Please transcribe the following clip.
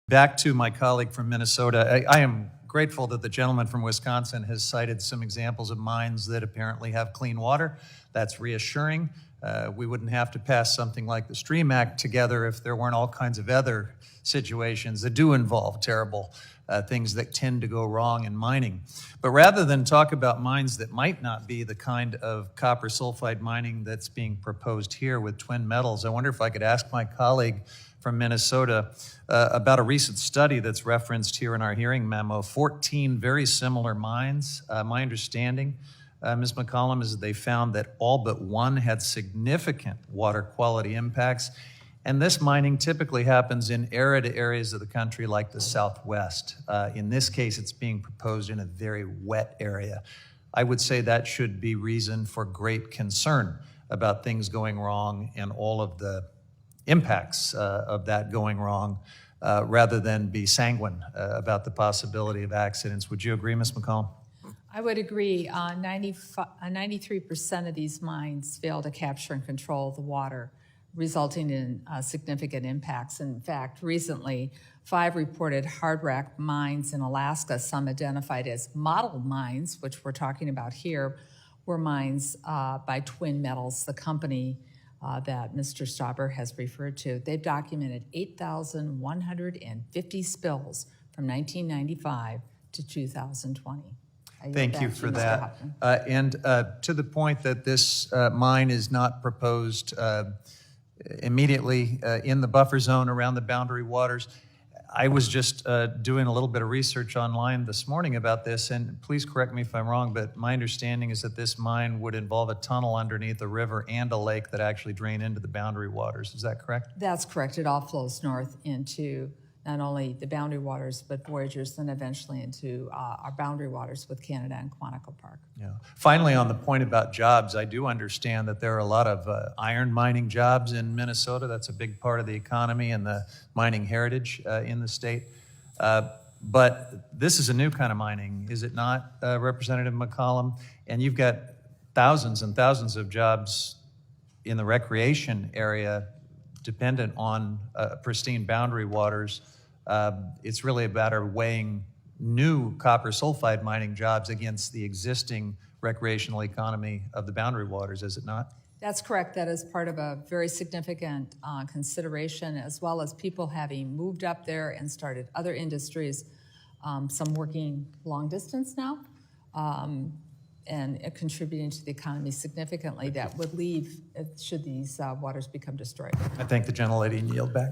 Back to my colleague from Minnesota, I am grateful that the gentleman from Wisconsin has cited some examples of mines that apparently have clean water. That's reassuring. We wouldn't have to pass something like the Stream Act together if there weren't all kinds of other situations that do involve terrible things that tend to go wrong in mining. But rather than talk about mines that might not be the kind of copper sulfide mining that's being proposed here with twin metals, I wonder if I could ask my colleague from Minnesota about a recent study that's referenced here in our hearing memo, 14 very similar mines. My understanding, Ms. McCollum, is that they found that all but one had significant water quality impacts. And this mining typically happens in arid areas of the country like the Southwest. In this case, it's being proposed in a very wet area. I would say that should be reason for great concern about things going wrong and all of the impacts of that going wrong, rather than be sanguine about the possibility of accidents. Would you agree, Ms. McCollum? I would agree. 93% of these mines fail to capture and control the water, resulting in significant impacts. In fact, recently, 5 reported hard rock mines in Alaska, some identified as model mines, which we're talking about here, were mines by Twin Metals, the company that Mr. Stauber has referred to. They've documented 8,150 spills from 1995 to 2020. Thank you for that. And to the point that this mine is not proposed immediately in the buffer zone around the boundary waters, I was just doing a little bit of research online this morning about this, and please correct me if I'm wrong, but my understanding is that this mine would involve a tunnel underneath a river and a lake that actually drain into the boundary waters. Is that correct? That's correct. It all flows north into not only the boundary waters, but Voyagers, then eventually into our boundary waters with Canada and Quantico Park. Yeah. Finally, on the point about jobs, I do understand that there are a lot of iron mining jobs in Minnesota. That's a big part of the economy and the mining heritage in the state. But this is a new kind of mining, is it not, Representative McCollum? And you've got thousands and thousands of jobs in the recreation area dependent on pristine boundary waters. It's really a matter of weighing new copper sulfide mining jobs against the existing recreational economy of the boundary waters, is it not? That's correct. That is part of a very significant consideration, as well as people having moved up there and started other industries, some working long distance now, and contributing to the economy significantly that would leave should these waters become destroyed. I thank the gentlelady and yield back.